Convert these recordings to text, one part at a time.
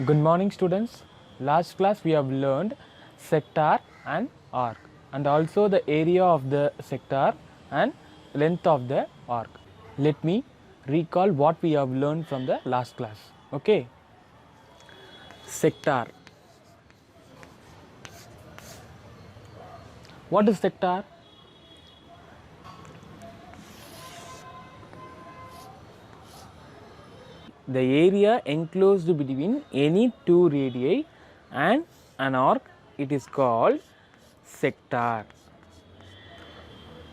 Good morning students. Last class we have learned sector and arc and also the area of the sector and length of the arc. Let me recall what we have learned from the last class. Okay. Sector. What is sector? The area enclosed between any two radii and an arc, it is called sector.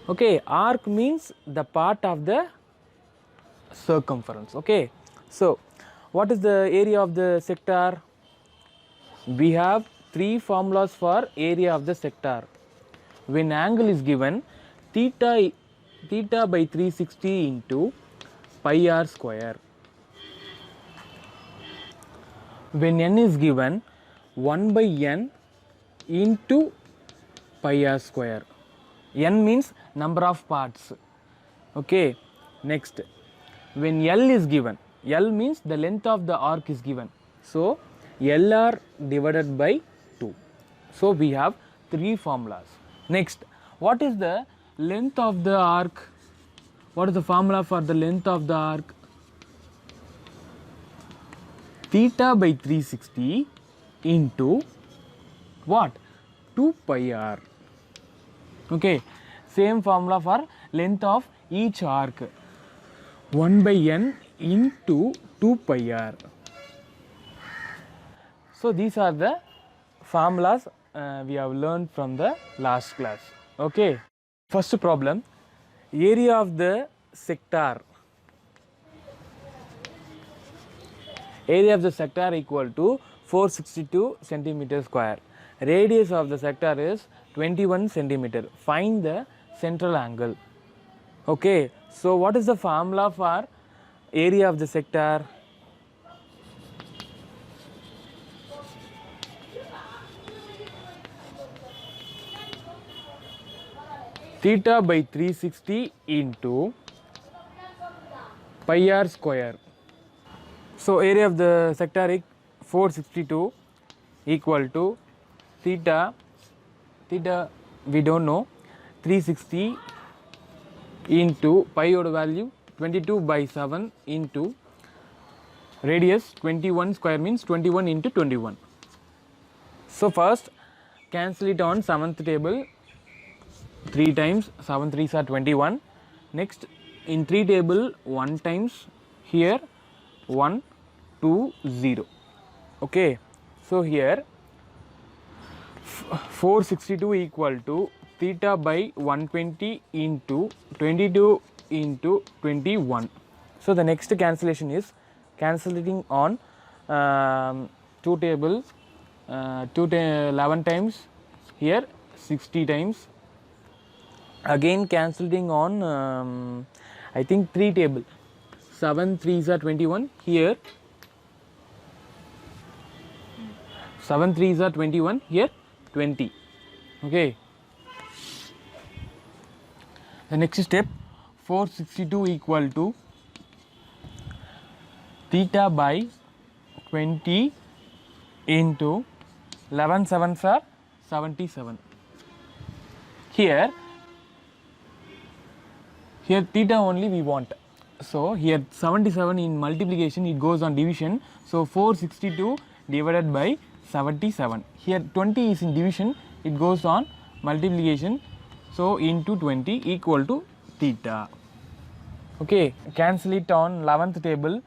Okay, arc means the part of the circumference. Okay, so what is the area of the sector? We have three formulas for area of the sector. When angle is given theta by 360 into pi r square. When n is given 1 by n into pi r square. N means number of parts. Okay. Next, when L is given, L means the length of the arc is given. So, LR divided by 2. So, we have three formulas. Next, what is the length of the arc? What is the formula for the length of the arc? Theta by 360 into what? 2 pi r. Okay, same formula for length of each arc, 1 by n into 2 pi r. So, these are the formulas we have learned from the last class. Okay. First problem, area of the sector. Area of the sector equal to 462 centimeter square. Radius of the sector is 21 centimeter. Find the central angle. Okay. So, what is the formula for area of the sector? Theta by 360 into pi r square. So, area of the sector is 462 equal to theta we do not know, 360 into pi odd value 22 by 7 into radius 21 square means 21 into 21. So, first cancel it on 7th table 3 times, 7 3s are 21. Next in 3 table 1 times, here 1 2 0. Okay. So, here 462 equal to theta by 120 into 22 into 21. So, the next cancellation is cancelling on 2 table 11 times, here 60 times. Again cancelling on I think 3 table, 7 3s are 21, here 7 3s are 21, here 20. Okay. The next step, 462 equal to theta by 20 into 11 7s are 77. Here theta only we want. So, here 77 in multiplication it goes on division. So, 462 divided by 77. Here 20 is in division, it goes on multiplication. So, into 20 equal to theta. Okay, cancel it on 11th table.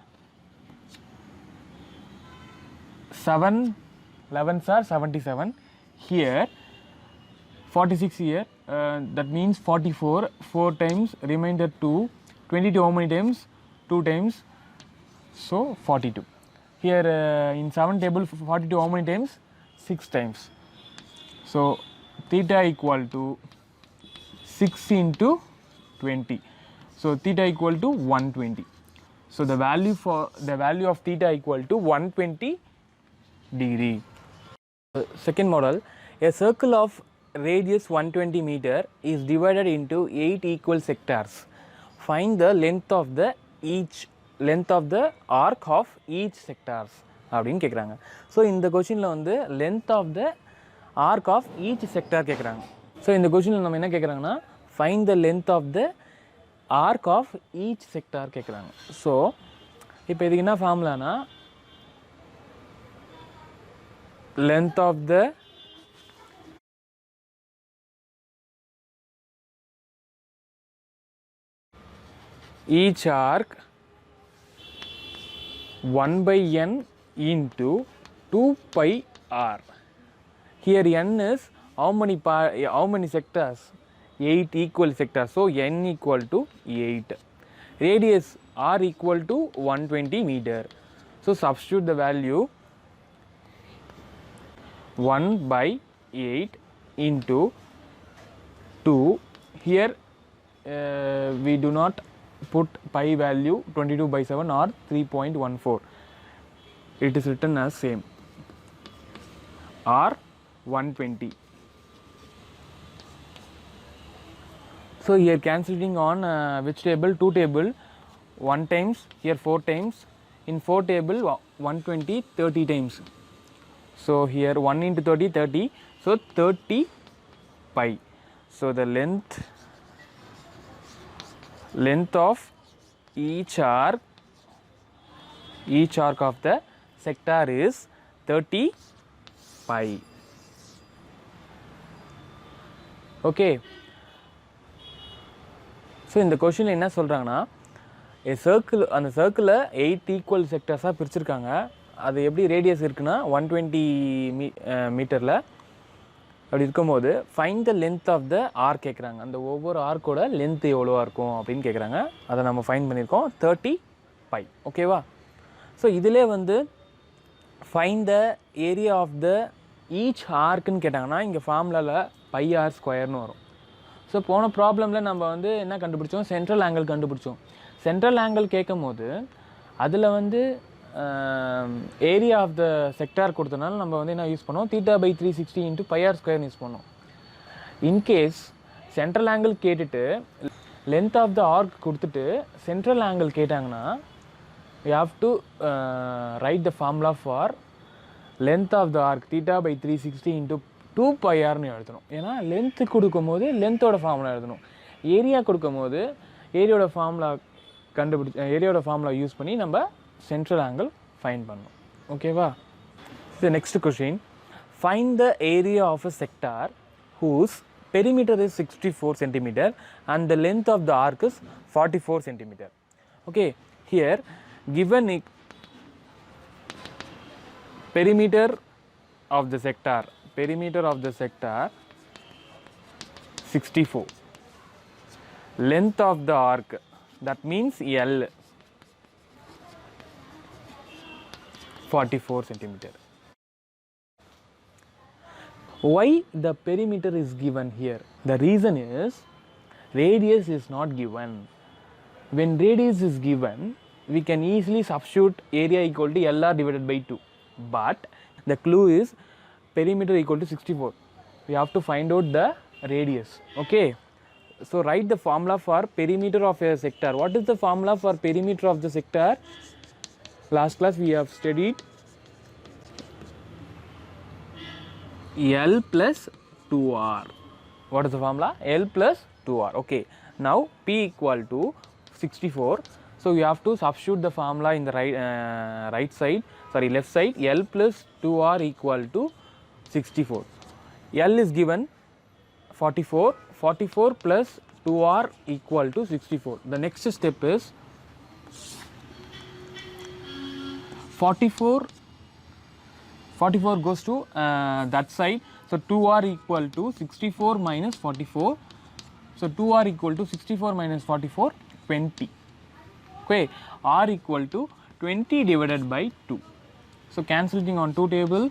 7 11s are 77. Here 46 here, that means 44, 4 times, remainder 2, 22 how many times? 2 times, so 42. Here in 7 table 42 how many times? 6 times. So, theta equal to 6 into 20. So, theta equal to 120. So, the value of theta equal to 120 degree. Second model, a circle of radius 120 meter is divided into 8 equal sectors. Find the length of the arc of each sectors. அப்படின்னு கேட்குறாங்க. So இந்த கொஷினில் வந்து length of the arc of each sector கேட்குறாங்க. So இந்த கொஷினில் நம்ம என்ன கேட்குறாங்கன்னா find the length of the arc of each sector கேட்குறாங்க. ஸோ இப்போ இதுக்கு என்ன ஃபார்முலானா length of the each arc 1 by n into 2 pi r. Here n is how many sectors? 8 equal sectors. So n equal to 8. Radius r equal to 120 meter. So substitute the value 1 by 8 into 2. Here we do not put pi value 22 by 7 or 3.14. It is written as same or 120. So here cancelling on which table? 2 table, 1 times, here 4 times, in 4 table 120 30 times. So here 1 into 30 30, so 30 pi. So the length of each arc of the sector is 30 pi. Okay. So இந்த கொஷினில் என்ன சொல்கிறாங்கன்னா circle, அந்த சர்க்கிளில் 8 equal செக்டர்ஸாக பிரிச்சுருக்காங்க. அது எப்படி radius இருக்குன்னா 120 மீட்டரில் அப்படி இருக்கும்போது find the length of the arc கேட்குறாங்க. அந்த ஒவ்வொரு ஆர்க்கோட லென்த் எவ்வளோவா இருக்கும் அப்படின்னு கேட்குறாங்க. அதை நம்ம ஃபைண்ட் பண்ணியிருக்கோம் 30 பை. ஓகேவா? ஸோ இதிலே வந்து find the area of the each ஆர்க்குன்னு கேட்டாங்கன்னா இங்கே ஃபார்முலாவில் பை ஆர் ஸ்கொயர்னு வரும். ஸோ போன ப்ராப்ளமில் நம்ம வந்து என்ன கண்டுபிடிச்சோம்? சென்ட்ரல் ஆங்கிள் கண்டுபிடிச்சோம். சென்ட்ரல் ஆங்கிள் கேட்கும் போது அதில் வந்து ஏரியா ஆஃப் த செக்டார் கொடுத்தனால நம்ம வந்து என்ன யூஸ் பண்ணோம்? Theta by 360 into pi r ஸ்கொயர்னு யூஸ் பண்ணோம். இன்கேஸ் சென்ட்ரல் ஆங்கிள் கேட்டுட்டு லென்த் ஆஃப் த ஆர்க் கொடுத்துட்டு சென்ட்ரல் ஆங்கிள் கேட்டாங்கன்னா we have to write the formula for length of the arc theta by 360 into 2 pi r னு எழுதணும். ஏன்னா length கொடுக்கும்போது லென்த்தோட formula எழுதணும். ஏரியா கொடுக்கும்போது ஏரியாவோட ஃபார்முலா யூஸ் பண்ணி நம்ம சென்ட்ரல் ஆங்கிள் ஃபைண்ட் பண்ணணும். ஓகேவா? The next question, find the area of a sector whose perimeter is 64 centimeter and the length of the arc is 44 centimeter. Okay, here given perimeter of the sector 64, length of the arc, that means L, 44 centimeter. Why the perimeter is given here? The reason is radius is not given. When radius is given, we can easily substitute area equal to LR divided by 2. But the clue is perimeter equal to 64. We have to find out the radius. Okay. So write the formula for perimeter of a sector. What is the formula for perimeter of the sector? Last class we have studied L plus 2R. What is the formula? L plus 2R. Okay. Now P equal to 64. So you have to substitute the formula in the left side. L plus 2R equal to 64. L is given 44. 44 plus 2R equal to 64. The next step is 44 goes to that side. So 2R equal to 64 minus 44. So 2R equal to 64 minus 44, 20. Okay, R equal to 20 divided by 2. So cancelling on 2 table,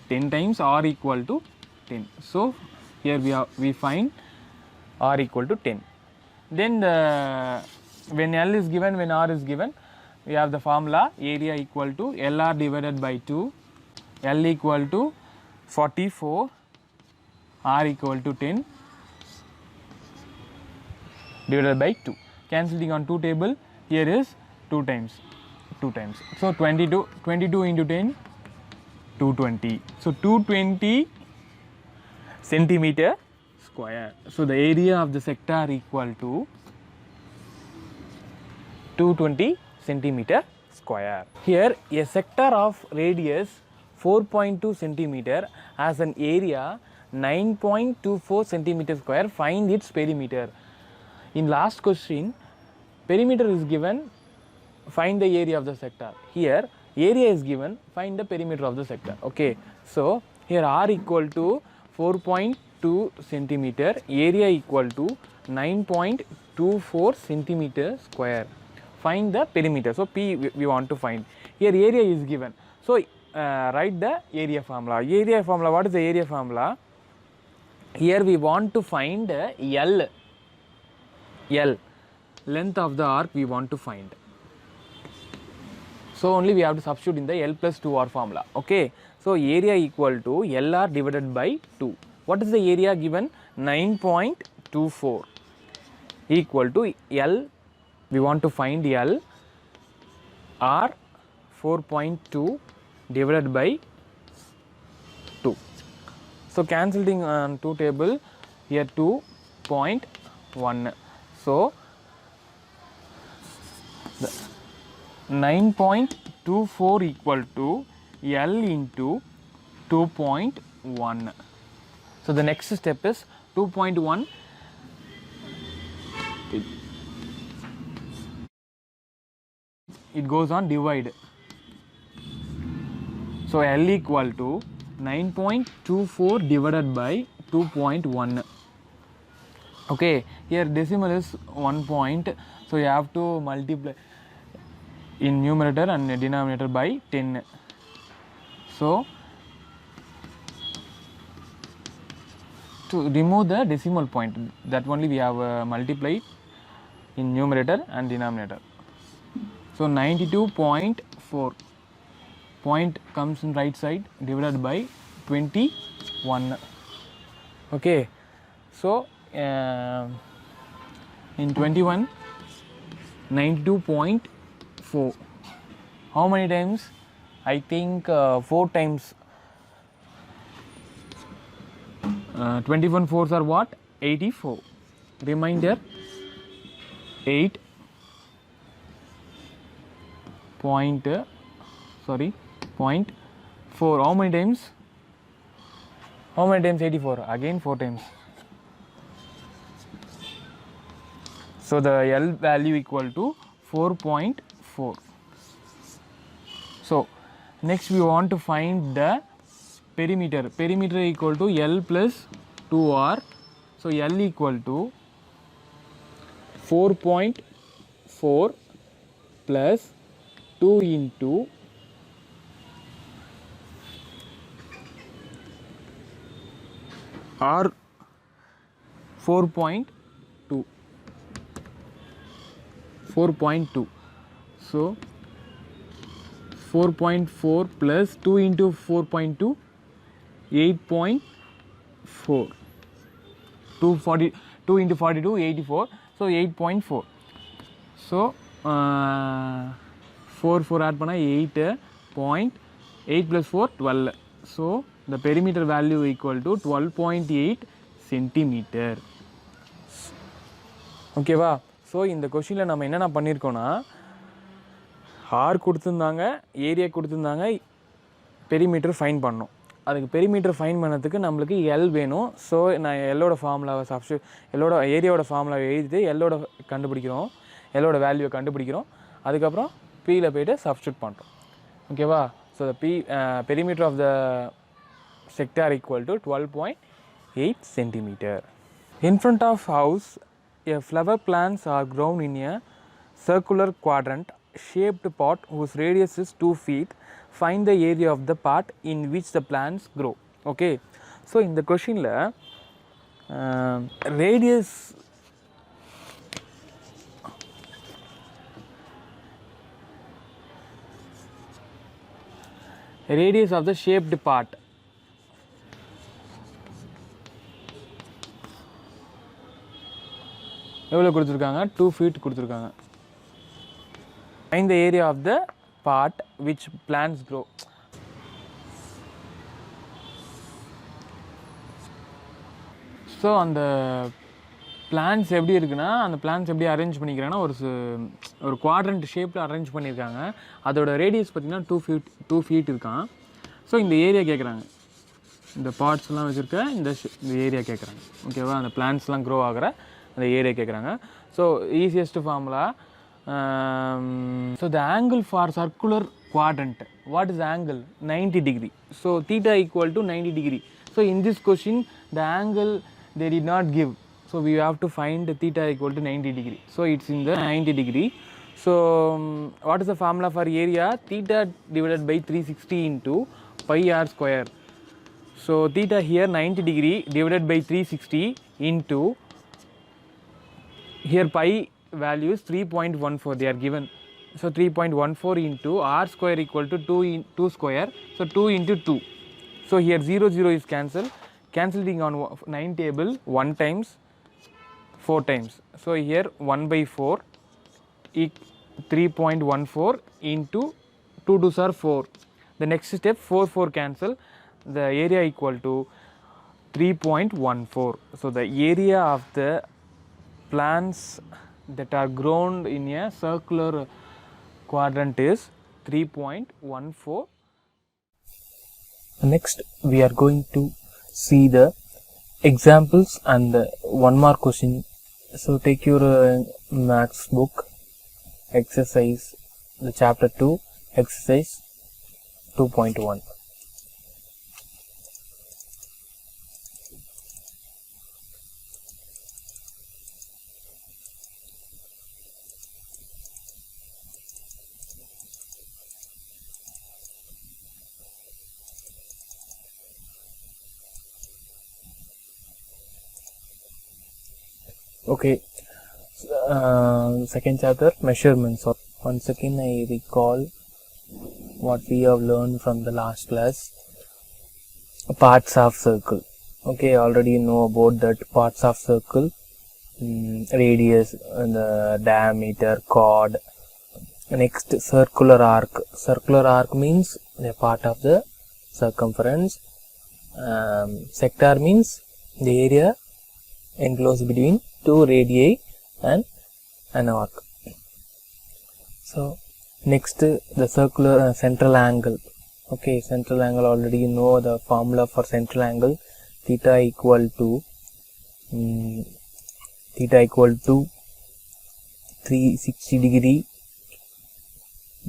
10 times R equal to 10. So here we find R equal to 10. Then when L is given, when R is given, we have the formula area equal to LR divided by 2. L equal to 44, R equal to 10 divided by 2. Cancelling on 2 table, here is 2 times. So 22 into 10, 220. So 220 centimeter square. So the area of the sector equal to 220 centimeter square. Here a sector of radius 4.2 centimeter has an area 9.24 centimeter square. Find its perimeter. In last question, perimeter is given, find the area of the sector. Here area is given, find the perimeter of the sector. Okay, so here r equal to 4.2 centimeter, area equal to 9.24 centimeter square. Find the perimeter. So p we want to find. Here area is given, so write the area formula. Area formula, what is the area formula? Here we want to find L length of the arc we want to find. So only we have to substitute in the L plus 2R formula. Okay, so area equal to LR divided by 2. What is the area given? 9.24 equal to L, we want to find L, R 4.2 divided by 2. So cancelling on 2 table, here 2.1. So 9.24 equal to L into 2.1. So the next step is 2.1. It goes on divide. So L equal to 9.24 divided by 2.1. Okay, here decimal is 1 point, so you have to multiply in numerator and denominator by 10. So to remove the decimal point, that only we have multiplied in numerator and denominator. So 92.4 point comes in right side, divided by 21. Okay, so in 21, 92.4. How many times? I think 4 times. 21 fours are what? 84. Remainder 8 point 0.4. How many times? How many times 84? Again 4 times. So the L value equal to 4.4. So next we want to find the perimeter. Perimeter equal to L plus 2R. So L equal to 4.4 plus 2 into R 4.2. 4.2. So 4.4 plus 2 into 4.2, 8.4. 2 into 42, 84. So 8.4. So 4 add panna 8.8 plus 4 12. So the perimeter value equal to 12.8 centimeter. Okay va? So இந்த கொஸ்டினில் நம்ம என்னென்ன பண்ணியிருக்கோன்னா, R கொடுத்துருந்தாங்க, area கொடுத்துருந்தாங்க, perimeter fine பண்ணோம். அதுக்கு perimeter fine பண்ணதுக்கு நம்மளுக்கு எல் வேணும். ஸோ நான் எல்லோட ஃபார்முலாவை எல்லோட ஏரியாவோட ஃபார்முலாவை எழுதிட்டு எல்லோட கண்டுபிடிக்கிறோம், எல்லோட வேல்யூவை கண்டுபிடிக்கிறோம். அதுக்கப்புறம் பியில் போய்ட்டு சப்ஸ்டியூட் பண்ணுறோம். ஓகேவா? So the perimeter of the sector equal to 12.8 centimeter. In front of house, a flower plants are grown in a circular quadrant shaped pot whose radius is 2 feet. Find the area of the part in which the plants grow. Okay, so in the question la radius of the shaped part எவ்வளோ கொடுத்துருக்காங்க? 2 feet கொடுத்துருக்காங்க. Find the area of the part which plants grow. So அந்த plans எப்படி இருக்குன்னா, அந்த plans எப்படி arrange பண்ணிக்கிறாங்கன்னா ஒரு quadrant ஷேப்பில் அரேஞ்ச் பண்ணியிருக்காங்க. அதோட ரேடியஸ் பார்த்திங்கன்னா 2 feet இருக்கான். ஸோ இந்த ஏரியா கேட்குறாங்க, இந்த பார்ட்ஸ்லாம் வச்சுருக்க இந்த ஏரியா கேட்குறாங்க. ஓகேவா, அந்த பிளான்ஸ்லாம் க்ரோ ஆகிற அந்த ஏரியா கேட்குறாங்க. So easiest formula. So the angle for circular quadrant, what is the angle? 90 degree. So theta equal to 90 degree. So in this question the angle they did not give, so we have to find theta equal to 90 degree. So it's in the 90 degree. So what is the formula for area? Theta divided by 360 into pi r square. So theta here 90 degree divided by 360 into, here pi value is 3.14 they are given. So 3.14 into r square equal to 2 square. So 2 into 2. So here 0 is cancelling on 9 table 1 times 4 times. So here 1 by 4 3.14 into 2 2s are 4. The next step 4 cancel. The area equal to 3.14. So the area of the plants that are grown in a circular quadrant is 3.14. Next we are going to see the examples and one more question. So take your maths book, exercise, the chapter 2, exercise 2.1. Okay, second chapter, measurements. Or once again I recall what we have learned from the last class, parts of circle. Okay, already you know about that parts of circle, radius, the diameter, chord. Next, circular arc. Circular arc means a part of the circumference. Sector means the area enclosed between 2 radii and an arc. So next, the circular central angle. Okay, central angle, already you know the formula for central angle. Theta equal to 360 degree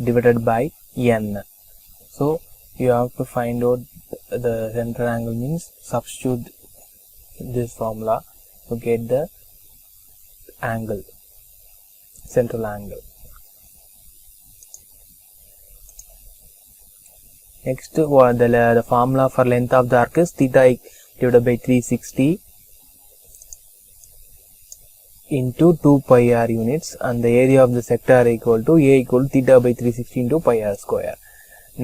divided by n. So you have to find out the central angle, means substitute this formula to get the angle, central angle. Next, the formula for length of the arc is theta divided by 360 into 2 pi r units, and the area of the sector equal to a equal to theta by 360 into pi r square.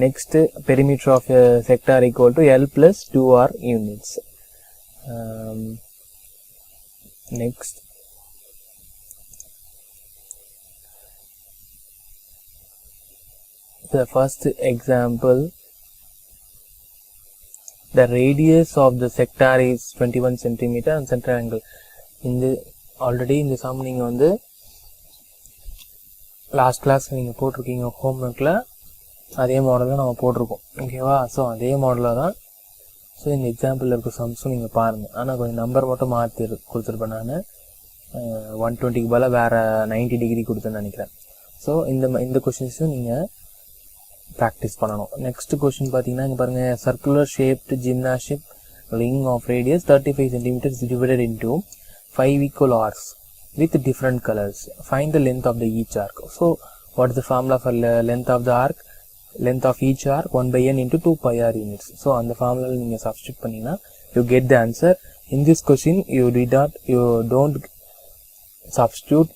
Next, perimeter of a sector equal to L plus 2r units. Next, the first example, the radius of the sector is 21 centimeter and central angle. In the already in the sum நீங்க வந்து last class நீங்கள் போட்டிருக்கீங்க ஹோம்ஒர்க்கில், அதே model தான் நம்ம போட்டிருக்கோம். ஓகேவா, so அதே மாடலில் தான். ஸோ இந்த எக்ஸாம்பிளில் இருக்க சம்ஸும் நீங்கள் பாருங்கள். ஆனால் கொஞ்சம் நம்பர் மட்டும் மாற்றி கொடுத்துருப்பேன். நான் 120க்கு பதிலாக வேறு 90 டிகிரி கொடுத்தேன்னு நினைக்கிறேன். ஸோ இந்த கொஷின்ஸும் நீங்கள் ப்ராக்டிஸ் பண்ணணும். நெக்ஸ்ட் கொஷின் பார்த்தீங்கன்னா இங்கே பாருங்கள், circular shaped gymnastic ring of radius 35 centimeters divided into 5 equal arcs with different colors. Find the length of the each arc. So what is the formula for length of the arc? Length of each arc 1 by n into 2 pi r units. So அந்த formula நீங்கள் substitute பண்ணினா you get the answer. In this question you don't substitute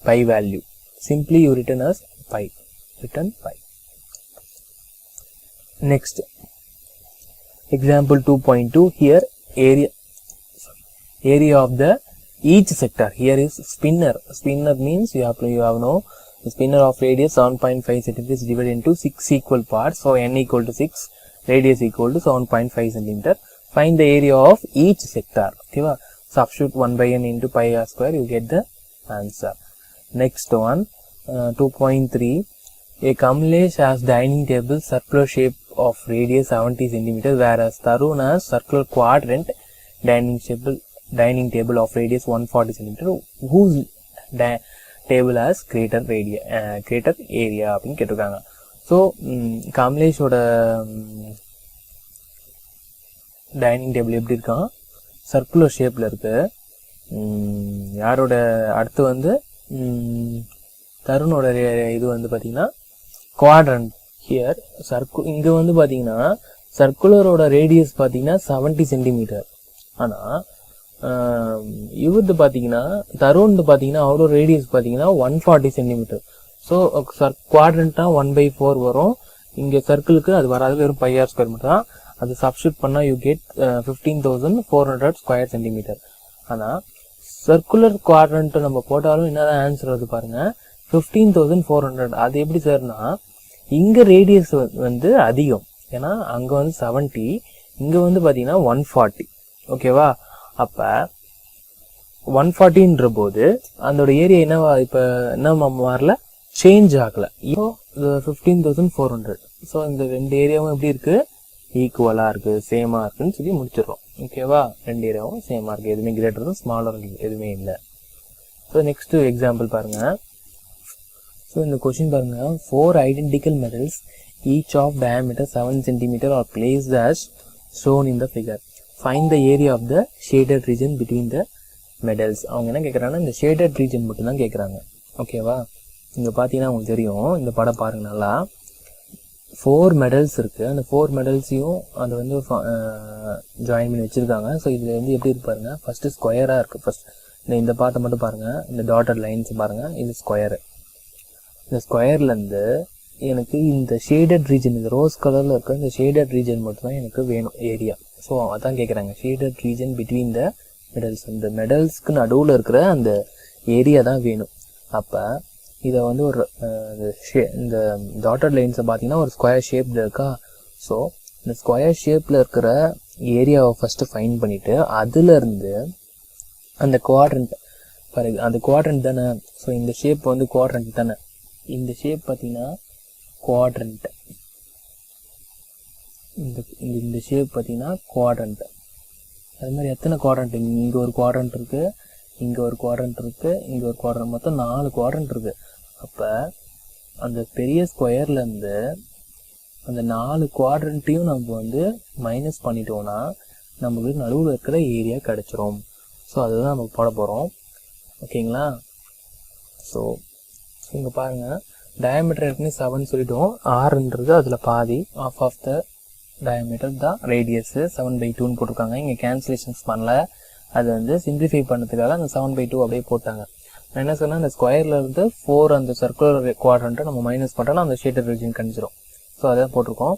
pi value. Simply you return as pi. Next, example 2.2. Here area of the each sector. Here is spinner. Spinner means you have no the spinner of radius 7.5 centimeters divided into 6 equal parts. So n equal to 6, radius equal to 7.5 centimeter. Find the area of each sector. Okay, substitute 1 by n into pi r square, you get the answer. Next one, 2.3, a Kamlesh has dining table circular shape of radius 70 cm, whereas Tarun has circular quadrant dining table of radius 140 cm, whose table has greater area அப்படின்னு கேட்டிருக்காங்க. So கமலேஷோட dining table எப்படி இருக்கான், circular ஷேப்பில் இருக்கு. யாரோட அடுத்து வந்து தருணோட இது வந்து பார்த்தீங்கன்னா குவாட்ரண்ட். ஹியர் இங்கே வந்து பார்த்தீங்கன்னா சர்க்குலரோட ரேடியஸ் பார்த்தீங்கன்னா 70 சென்டிமீட்டர். ஆனால் இவருது பார்த்தீங்கன்னா தருண் பார்த்தீங்கன்னா அவரோட ரேடியஸ் பார்த்தீங்கன்னா 140 சென்டிமீட்டர். ஸோ குவாட்ரண்ட்னா 1/4 வரும். இங்கே சர்க்கிளுக்கு அது வராது, வெறும் பை ஆர் ஸ்கொயர் மட்டும் தான். அது சப்ஸ்டியூட் பண்ணால் யூ கெட் 15,400 ஸ்கொயர் சென்டிமீட்டர். ஆனால் சர்க்குலர் குவாட்ரண்ட் நம்ம போட்டாலும் என்னதான் ஆன்சர் வருது பாருங்க, 15,400. அது எப்படி சார்னா, இங்கே ரேடியஸ் வந்து அதிகம், ஏன்னா அங்கே வந்து 70, இங்கே வந்து பார்த்தீங்கன்னா 140. ஓகேவா? அப்போ 140ன்ற போது அதோட ஏரியா என்னவா இப்போ என்ன மாறல, சேஞ்ச் ஆகலை. இப்போ 15,400. ஸோ இந்த ரெண்டு ஏரியாவும் எப்படி இருக்குது, ஈக்குவலாக இருக்குது, சேமாக இருக்குன்னு சொல்லி முடிச்சிடுறோம். ஓகேவா? ரெண்டு ஏரியாவும் சேமாக இருக்குது, எதுவுமே கிரேட்டரும் ஸ்மாலர் எதுவுமே இல்லை. ஸோ நெக்ஸ்ட் எக்ஸாம்பிள் பாருங்கள். ஸோ இந்த கொஸ்டின் பாருங்கள், 4 identical metals each of diameter 7 cm are placed as shown in the figure. Find the area of the shaded region between the metals. அவங்க என்ன கேட்குறாங்கன்னா இந்த ஷேடட் ரீஜன் மட்டும் தான் கேட்குறாங்க. ஓகேவா? இங்கே பார்த்தீங்கன்னா உங்களுக்கு தெரியும், இந்த படம் பாருங்கள் நல்லா. 4 மெடல்ஸ் இருக்குது, அந்த 4 மெடல்ஸையும் அதை வந்து ஜாயின் பண்ணி வச்சுருக்காங்க. ஸோ இதில் வந்து எப்படி இருப்பாருங்க, ஃபஸ்ட்டு ஸ்கொயராக இருக்குது. ஃபஸ்ட் இந்த பார்ட்டை மட்டும் பாருங்கள், இந்த டாட்டட் லைன்ஸ் பாருங்கள், இது ஸ்கொயரு. இந்த ஸ்கொயர்லேருந்து எனக்கு இந்த ஷேடட் ரீஜன், இந்த ரோஸ் கலரில் இருக்க இந்த ஷேடட் ரீஜன் மட்டும் தான் எனக்கு வேணும் ஏரியா. ஸோ அதான் கேட்குறாங்க, shaded region between the medals. இந்த மெடல்ஸ்க்கு நடுவில் இருக்கிற அந்த ஏரியா தான் வேணும். அப்போ இதை வந்து ஒரு இந்த டாட்டட் லைன்ஸை பார்த்தீங்கன்னா ஒரு ஸ்கொயர் ஷேப்பில் இருக்கா. ஸோ இந்த ஸ்கொயர் ஷேப்பில் இருக்கிற ஏரியாவை ஃபஸ்ட்டு ஃபைண்ட் பண்ணிவிட்டு அதுலேருந்து அந்த குவாட்ரண்ட் பாருங்க, அந்த குவாட்ரண்ட் தானே. ஸோ இந்த ஷேப் வந்து குவாட்ரண்ட் தானே, இந்த ஷேப் பார்த்தீங்கன்னா குவாட்ரண்ட். இந்த ஷேப் பார்த்தீங்கன்னா குவாட்ரண்ட். அது மாதிரி எத்தனை குவாட்ரண்ட், இங்கே ஒரு குவாட்ரண்ட் இருக்குது, இங்கே ஒரு குவாட்ரண்ட் இருக்குது, இங்கே ஒரு குவாட்ரண்ட், மொத்தம் 4 குவாட்ரண்ட் இருக்குது. அப்போ அந்த பெரிய ஸ்கொயர்லேருந்து அந்த 4 குவாட்ரண்ட்டையும் நம்ம வந்து மைனஸ் பண்ணிட்டோம்னா நம்மளுக்கு நடுவில் இருக்கிற ஏரியா கிடச்சிரும். ஸோ அதுதான் நம்ம போட போகிறோம். ஓகேங்களா? ஸோ இங்கே பாருங்கள், டயாமீட்டர் ஏற்கனவே 7 சொல்லிட்டோம். ஆறுன்றது அதில் பாதி, ஆஃப் த டயாமீட்டர் தான் ரேடியஸு 7/2ன்னு போட்டிருக்காங்க. இங்கே கேன்சலேஷன்ஸ் பண்ணல, அது வந்து சிம்பிளிஃபை பண்ணதுக்காக அந்த 7/2 அப்படியே போட்டாங்க. நான் என்ன சொன்னால், அந்த ஸ்கொயரில் இருந்து 4 அந்த சர்க்குலர் குவாட்ரண்ட்டை நம்ம மைனஸ் பண்ணிட்டோம்னா அந்த ஷேடட் ரீஜன் கணிச்சிடும். ஸோ அதான் போட்டிருக்கோம்,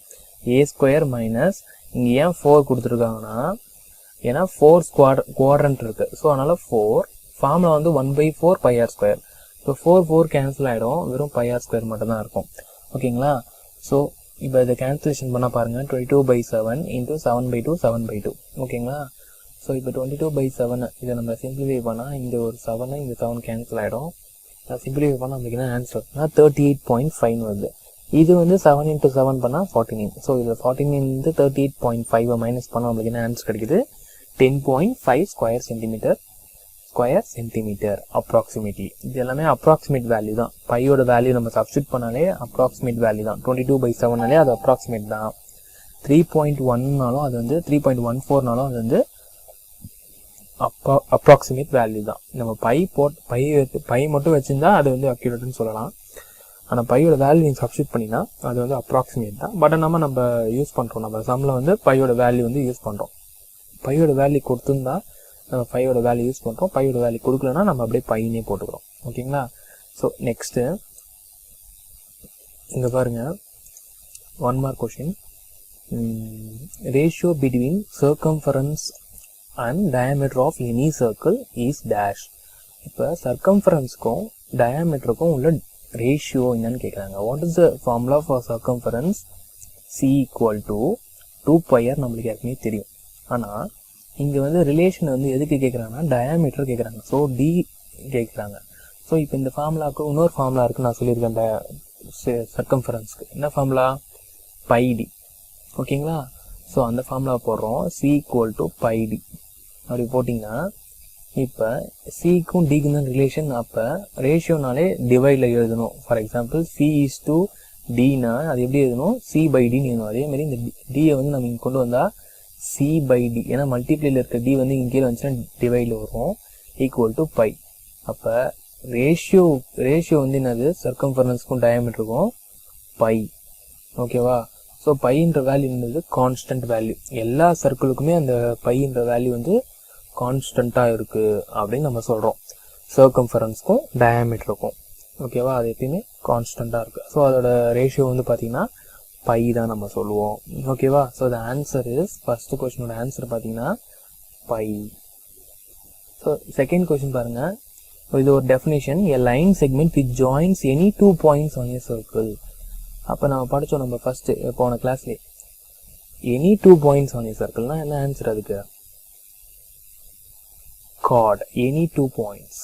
a² மைனஸ். இங்கே ஏன் 4 கொடுத்துருக்காங்கன்னா, ஏன்னா 4 குவாட்ரண்ட் இருக்குது. ஸோ அதனால் 4 ஃபார்முலா வந்து 1/4 pi r square. So 4 cancel ஆகிடும், வெறும் பை ஆர் ஸ்கொயர் மட்டும் தான் இருக்கும். ஓகேங்களா? ஸோ இப்போ இதை கேன்சலேஷன் பண்ணால் பாருங்கள், 22/7 இன்ட்டு 7/2 7/2. ஓகேங்களா? ஸோ இப்போ 22/7 இதை நம்ம சிம்பிளிஃபை பண்ணால் இந்த ஒரு 7 இந்த 7 கேன்சல் ஆகிடும். சிம்பிளிஃபை பண்ணால் நம்மளுக்கு என்ன ஆன்சர் வருதுன்னா 38.5 வருது. இது வந்து 7 × 7 பண்ணால் 49. ஸோ இதில் 49 38.5 மைனஸ் பண்ணால் நம்மளுக்கு என்ன ஆன்சர் கிடைக்குது, 10.5 ஸ்கொயர் சென்டிமீட்டர் அப்ராக்சிமேட்லி. இது எல்லாமே அப்ராக்சிமேட் வேல்யூ தான். பையோட வேல்யூ நம்ம சப்ஸ்டியூட் பண்ணாலே அப்ராக்சிமேட் வேல்யூ தான். 22/7னாலே அது அப்ராக்சிமேட் தான். 3.1னாலும் அது வந்து 3.14னாலும் அது வந்து அப்ராக்சிமேட் வேல்யூ தான். நம்ம பை மட்டும் வச்சுருந்தா அது வந்து அக்யூரேட்னு சொல்லலாம். ஆனால் பையோட வேல்யூ நீங்கள் சப்ஸ்டியூட் பண்ணினா அது வந்து அப்ராக்சிமேட் தான். பட் நம்ம யூஸ் பண்ணுறோம், நம்ம சம்மில் வந்து பையோட வேல்யூ வந்து யூஸ் பண்ணுறோம். பையோட வேல்யூ கொடுத்துருந்தா நம்ம பையோட வேல்யூ யூஸ் பண்ணுறோம், பையோட வேல்யூ கொடுக்கலன்னா நம்ம அப்படியே பையனே போட்டுக்கிறோம். ஓகேங்களா? ஸோ நெக்ஸ்ட்டு இங்கே பாருங்கள், 1 mark question. Ratio between circumference and diameter of any circle is dash. இப்போ சர்க்கம்ஃபரன்ஸ்க்கும் டயாமீட்டருக்கும் உள்ள ரேஷியோ என்னன்னு கேட்குறாங்க. What is the formula for circumference? C = 2πr நம்மளுக்கு ஏற்கனவே தெரியும். ஆனால் இங்கே வந்து ரிலேஷன் வந்து எதுக்கு கேட்குறாங்கன்னா டயாமீட்டர் கேட்குறாங்க. ஸோ டி கேட்குறாங்க. ஸோ இப்போ இந்த ஃபார்முலாவுக்கு இன்னொரு ஃபார்முலா இருக்குன்னு நான் சொல்லியிருக்கேன் சர்க்கம்ஃபரன்ஸ்க்கு. என்ன ஃபார்முலா? பைடி. ஓகேங்களா? ஸோ அந்த ஃபார்முலா போடுறோம். சி ஈக்குவல் டு பைடி அப்படி போட்டிங்கன்னா இப்போ சிக்கும் டிக்கும் தான் ரிலேஷன். அப்போ ரேஷியோனாலே டிவைடில் எழுதணும். For example C is to டினா அது எப்படி எழுதணும்? சி பை டின்னு எழுதணும். அதேமாதிரி இந்த டியை வந்து நம்ம இங்கே கொண்டு வந்தால் சி பை டி, ஏன்னா மல்டிப்ளைல இருக்க டி வந்து இங்கே கீழே வந்துச்சுன்னா டிவைடில் வரும், ஈக்குவல் டு பை. அப்போ ரேஷியோ வந்து என்னது? சர்க்கம்ஃபரன்ஸ்க்கும் டயாமீட்டருக்கும் பை. ஓகேவா? ஸோ பைன்ற வேல்யூ என்னது? Constant value. எல்லா சர்க்கிளுக்குமே அந்த பைன்ற வேல்யூ வந்து கான்ஸ்டண்ட்டாக இருக்குது அப்படின்னு நம்ம சொல்கிறோம். சர்க்கம்ஃபரன்ஸ்க்கும் டயாமீட்டருக்கும். ஓகேவா? அது எப்பயுமே கான்ஸ்டண்ட்டாக இருக்குது. ஸோ அதோட ரேஷியோ வந்து பார்த்திங்கன்னா பை தான் நம்ம சொல்லுவோம். ஓகேவா? So the answer is, first கொஸ்டினோட ஆன்சர் பார்த்தீங்கன்னா பை. ஸோ செகண்ட் கொஸ்டின் பாருங்கள். இது ஒரு definition, a line segment which joins any 2 points on a circle. அப்போ நம்ம படித்தோம் நம்ம ஃபஸ்ட்டு போன கிளாஸ்லேயே, எனி 2 பாயிண்ட்ஸ் ஆன் ஏ சர்க்கிள்னால் என்ன ஆன்சர் அதுக்கு? chord, any 2 points.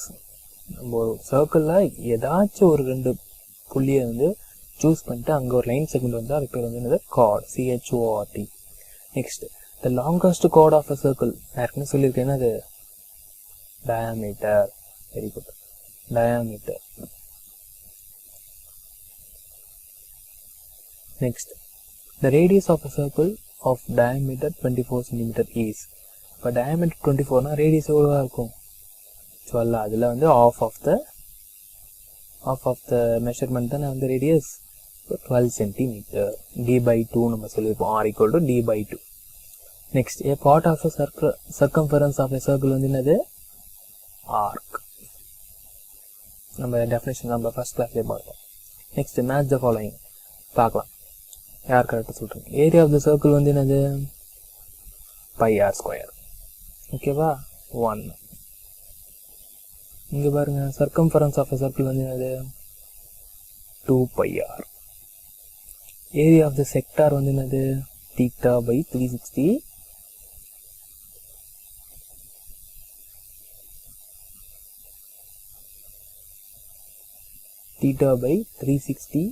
நம்ம ஒரு சர்க்கிளில் ஏதாச்சும் ஒரு 2 புள்ளியை வந்து சூஸ் பண்ணிட்டு அங்கே ஒரு லைன் செக்மெண்ட் வந்து அது பேர் வந்து என்னது? chord, CHORD. Next, the longest chord of a circle. யாருக்குன்னு சொல்லியிருக்கேன், அது diameter. Very good, diameter. Next, the radius of a circle of diameter 24 cm is. இப்போ டயாமீட்டர் 24னா ரேடியஸ் எவ்வளோவா இருக்கும்? 12. அதில் வந்து ஆஃப் ஆஃப் த மெஷர்மெண்ட் தானே வந்து ரேடியஸ். 12 cm. d/2 நம்ம சொல்லியிருப்போம். r = d/2. Next, a part of a circumference of a circle வந்து என்னது? ஆர்க். நம்ம டெஃபினேஷன் நம்ம ஃபர்ஸ்ட் கிளாஸ்லேயே பார்த்தோம். நெக்ஸ்ட், மேட்ச் த ஃபாலோயிங் பார்க்கலாம். யார் கரெக்டாக சொல்கிறீங்க? ஏரியா ஆஃப் த சர்க்கிள் வந்து என்னது? πr². ஓகேவா? 1. இங்கே பாருங்க, சர்க்கம்ஃபரன்ஸ் ஆஃப் அ சர்க்கிள் வந்து என்னது? 2πr. Area of the sector வந்து என்னது? θ/360. θ/360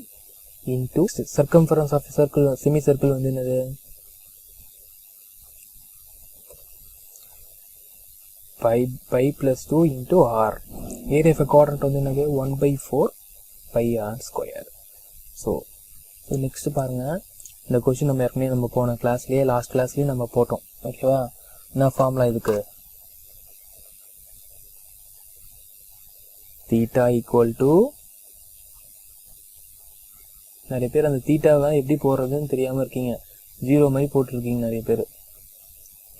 into circumference of circle semi circle வந்து என்னது? π + 2 into r. Area of quadrant வந்து என்னது? 1/4 πr². ஸோ நெக்ஸ்ட் பாருங்கள், இந்த கொஸ்டின் நம்ம ஏற்கனவே நம்ம போன கிளாஸ்லேயே லாஸ்ட் கிளாஸ்லேயே நம்ம போட்டோம். ஓகேவா? என்ன ஃபார்முலா இதுக்கு? θ = நிறைய பேர் அந்த தீட்டாவை எப்படி போடுறதுன்னு தெரியாமல் இருக்கீங்க. 0 மாதிரி போட்டிருக்கீங்க நிறைய பேர்.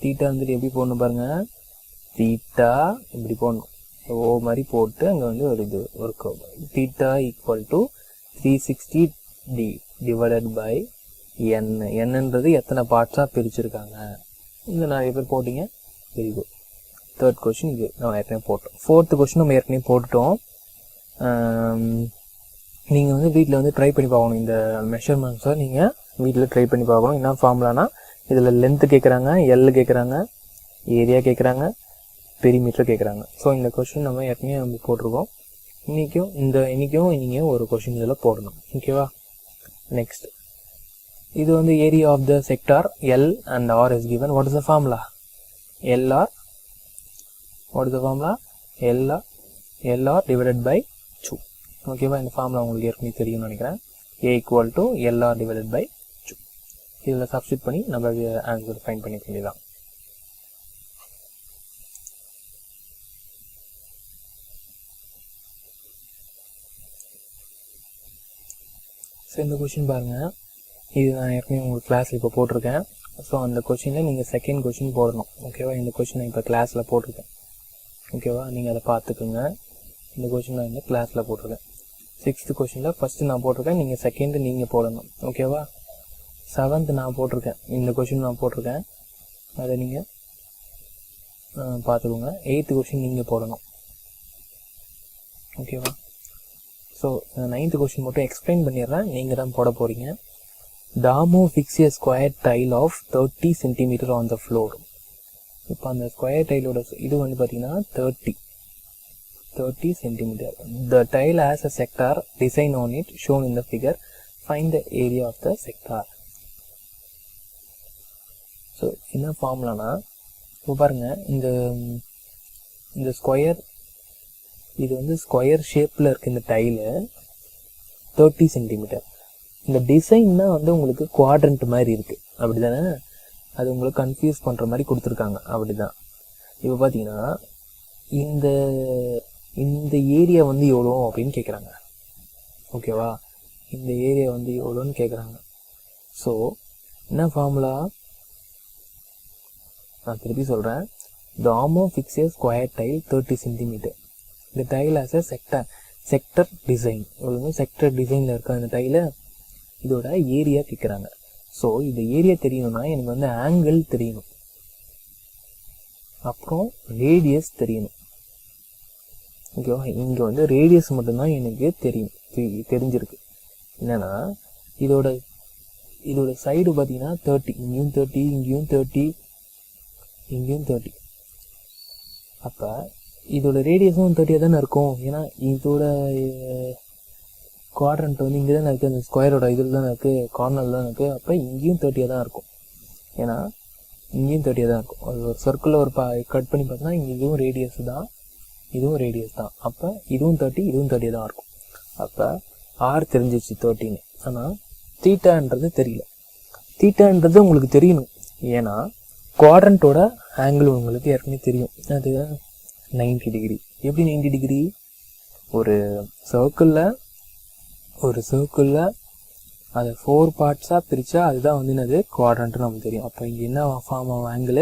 தீட்டா வந்துட்டு எப்படி போடணும் பாருங்கள். தீட்டா இப்படி போடணும், ஓ மாதிரி போட்டு அங்கே வந்து ஒரு இது ஒரு theta = 360d divided by n. என்னன்றது எத்தனை பார்ட்ஸாக பிரிச்சுருக்காங்க. இந்த நிறைய பேர் போட்டிங்க. Very good. தேர்ட் கொஸ்டின் இது நம்ம ஏற்கனவே போட்டோம். ஃபோர்த்து கொஸ்டின் நம்ம ஏற்கனவே போட்டுட்டோம். நீங்கள் வந்து வீட்டில் வந்து ட்ரை பண்ணி பார்க்கணும். இந்த மெஷர்மெண்ட்ஸை நீங்கள் வீட்டில் ட்ரை பண்ணி பார்க்கணும். என்ன ஃபார்முலானா, இதில் லென்த்து கேட்குறாங்க, எல் கேட்குறாங்க, ஏரியா கேட்குறாங்க, பெரிமீட்டர் கேட்குறாங்க. ஸோ இந்த கொஸ்டின் நம்ம ஏற்கனவே நம்ம போட்டிருக்கோம். இன்றைக்கும் நீங்கள் ஒரு கொஸ்டின் இதில் போடணும். ஓகேவா? நெக்ஸ்ட், இது வந்து area of the sector l and r is given. What is the formula? L r. What is the formula? L r divided by 2. ஓகேவா? இந்த ஃபார்முலா உங்களுக்கு ஏற்கனவே தெரியும்னு நினைக்கிறேன். A = LR divided by 2. இதில் சப்ஸ்டியூட் பண்ணி நம்ம ஆன்சர் ஃபைண்ட் பண்ணிக்க வேண்டியதான். ஸோ இந்த கொஷின் பாருங்கள், இது நான் ஏற்கனவே உங்களுக்கு கிளாஸில் இப்போ போட்டிருக்கேன். ஸோ அந்த கொஷினில் நீங்கள் செகண்ட் கொஷின் போடணும். ஓகேவா? இந்த கொஷின் நான் இப்போ கிளாஸில் போட்டிருக்கேன். ஓகேவா? நீங்கள் அதை பார்த்துக்குங்க. இந்த கொஷின் நான் இந்த கிளாஸில் போட்டிருக்கேன். 6th கொஷினில் ஃபஸ்ட்டு நான் போட்டிருக்கேன், நீங்கள் செகண்டு நீங்கள் போடணும். ஓகேவா? 7th நான் போட்டிருக்கேன், இந்த கொஷின் நான் போட்டிருக்கேன், அதை நீங்கள் பார்த்துக்கோங்க. 8th கொஷின் நீங்கள் போடணும். ஓகேவா? ஸோ 9th கொஷின் மட்டும் எக்ஸ்பிளைன் பண்ணிடுறேன், நீங்கள் தான் போட போகிறீங்க. Damo fix a square tile of 30 cm on the floor. இப்போ அந்த ஸ்கொயர் டைலோட இது வந்து பார்த்தீங்கன்னா 30 centimeter. The tile has a sector design on it shown in the figure. Find the area of the sector. So என்ன ஃபார்முலானா இப்போ பாருங்கள் இந்த square இது வந்து ஸ்கொயர் ஷேப்பில் இருக்குது இந்த டைலு 30 சென்டிமீட்டர். இந்த டிசைன் தான் வந்து உங்களுக்கு குவாட்ரண்ட் மாதிரி இருக்குது அப்படி தானே, அது உங்களுக்கு கன்ஃபியூஸ் பண்ணுற மாதிரி கொடுத்துருக்காங்க அப்படி தான். இப்போ பார்த்தீங்கன்னா இந்த ஏரியா வந்து எவ்வளோ அப்படின்னு கேட்குறாங்க. ஓகேவா, இந்த ஏரியா வந்து எவ்வளோன்னு கேட்குறாங்க. ஸோ என்ன ஃபார்முலா, நான் திருப்பி சொல்கிறேன். The arm fix a square tile 30 centimeter. The tile has a sector design. எவ்வளோ செக்டர் டிசைனில் இருக்க அந்த டைலை இதோட ஏரியா கேட்குறாங்க. ஸோ இந்த ஏரியா தெரியணும்னா எனக்கு வந்து ஆங்கிள் தெரியணும், அப்புறம் ரேடியஸ் தெரியணும். ஓகேவா, இங்கே வந்து ரேடியஸ் மட்டும்தான் எனக்கு தெரிஞ்சிருக்கு. என்னென்னா இதோட சைடு பார்த்தீங்கன்னா 30, இங்கேயும் 30, இங்கேயும் 30, இங்கேயும் 30. அப்போ இதோட ரேடியஸும் 30 தானே இருக்கும். ஏன்னா இதோட குவாட்ரண்ட் வந்து இங்கே தானே இருக்குது, அந்த ஸ்கொயரோட இதில் தானே இருக்குது, கார்னரில் தான் இருக்குது. அப்போ இங்கேயும் 30 தான் இருக்கும். ஏன்னா இங்கேயும் 30 தான் இருக்கும். அது ஒரு சர்க்கிளில் ஒரு கட் பண்ணி பார்த்தோன்னா இங்கே இதுவும் ரேடியஸ் தான், இதுவும் ரேடியஸ் தான். அப்போ இதுவும் 30, இதுவும் 30 தான் இருக்கும். அப்போ ஆர் தெரிஞ்சிச்சு 30ன்னு. ஆனால் தீட்டான்றது தெரியல. தீட்டான்றது உங்களுக்கு தெரியணும், ஏன்னா குவாட்ரண்ட்டோட ஆங்கிள் உங்களுக்கு ஏற்கனவே தெரியும், அது 90 டிகிரி. எப்படி 90 டிகிரி? ஒரு சர்க்கிளில் அதை 4 பார்ட்ஸாக பிரித்தா அதுதான் வந்து என்னது குவாட்ரண்ட்டு நமக்கு தெரியும். அப்போ இங்கே என்ன ஃபார்ம் ஆகும், ஆங்கிள்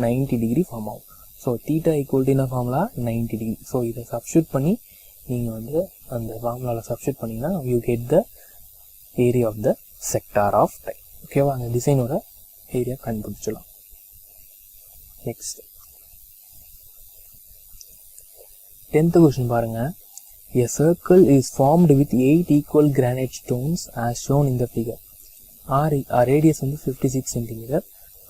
90 டிகிரி ஃபார்ம் ஆகும். ஸோ தீட்டா ஈக்குவல் என்ன ஃபார்முலா, 90 டிகிரி. ஸோ இதை சப்ஸ்டியூட் பண்ணி நீங்கள் வந்து அந்த ஃபார்முலாவில் சப்ஸ்டியூட் பண்ணிங்கன்னா you get the area of the sector of tile. ஓகேவா, அந்த டிசைனோட ஏரியா கண்டுபிடிச்சிடலாம். நெக்ஸ்ட் 10th கொஸ்டின் பாருங்கள். A circle is formed with 8 equal granite stones as shown in the figure. Our radius வந்து 56 cm.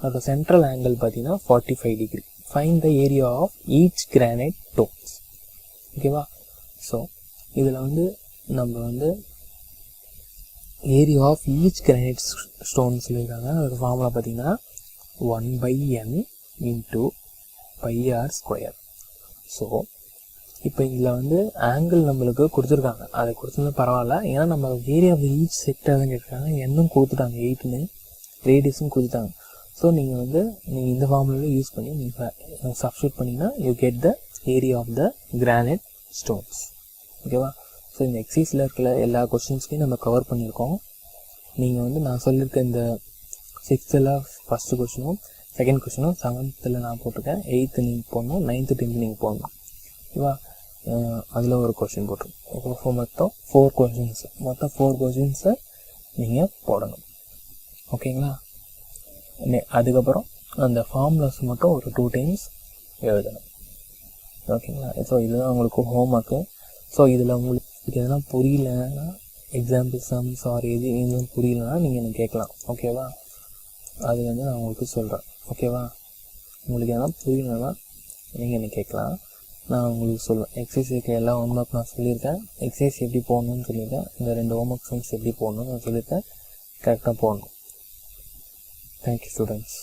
அதோட central angle பார்த்தீங்கன்னா 45 degree. Find the area of each granite stones. ஓகேவா, so இதில் வந்து நம்ம வந்து area of each granite stone சொல்லியிருக்காங்க. அதோட ஃபார்முலா பார்த்தீங்கன்னா 1/n × πr². ஸோ இப்போ இதில் வந்து ஆங்கிள் நம்மளுக்கு கொடுத்துருக்காங்க, அதை கொடுத்துருந்தா பரவாயில்ல. ஏன்னா நம்ம ஏரியா ஆஃப் ஈச் செக்டர் தான் கேட்டிருக்காங்க. என்னும் கொடுத்துட்டாங்க, 8ன்னு, ரேடியஸும் கொடுத்துட்டாங்க. ஸோ நீங்கள் இந்த ஃபார்முலாவில் யூஸ் பண்ணி நீங்கள் சப்ஸ்டியூட் பண்ணிங்கன்னா you get the area of the granite stones. ஓகேவா, ஸோ இந்த எக்ஸசைஸில் இருக்கிற எல்லா கொஸ்டின்ஸ்லையும் நம்ம கவர் பண்ணியிருக்கோம். நீங்கள் வந்து நான் சொல்லியிருக்க இந்த 6th ஃபஸ்ட்டு கொஸ்டினும், செகண்ட் கொஸ்டினும் 7th நான் போட்டிருக்கேன், 8th நீங்கள் போடணும், 9th 10th நீங்கள் போடணும். ஓகேவா, அதில் ஒரு கொஸ்டின் போட்டிருக்கோம். இப்போ மொத்தம் 4 கொஸ்டின்ஸ், மொத்தம் 4 கொஸ்டின்ஸை நீங்கள் போடணும். ஓகேங்களா, அதுக்கப்புறம் அந்த ஃபார்முலாஸ் மட்டும் ஒரு 2 times எழுதணும். ஓகேங்களா, ஸோ இதுதான் உங்களுக்கு ஹோம் ஒர்க்கு. ஸோ இதில் உங்களுக்கு எதனா புரியலன்னா, எக்ஸாம்பிள் சம்ஸ் ஆர் எதுவும் புரியலன்னா நீங்கள் எனக்கு கேட்கலாம். ஓகேவா, அது வந்து நான் உங்களுக்கு சொல்கிறேன். ஓகேவா, உங்களுக்கு எதனா புரியலன்னா நீங்கள் எனக்கு கேட்கலாம், நான் உங்களுக்கு சொல்லுவேன். எக்ஸசைஸுக்கு எல்லா ஹோம் ஒர்க் நான் சொல்லியிருக்கேன். எக்ஸசைஸ் எப்படி போடணும்னு சொல்லியிருக்கேன். இந்த 2 ஹோம் ஒர்க் சம்ஸ் எப்படி போடணும்னு நான் சொல்லியிருக்கேன். கரெக்டாக போடணும். Thank you students.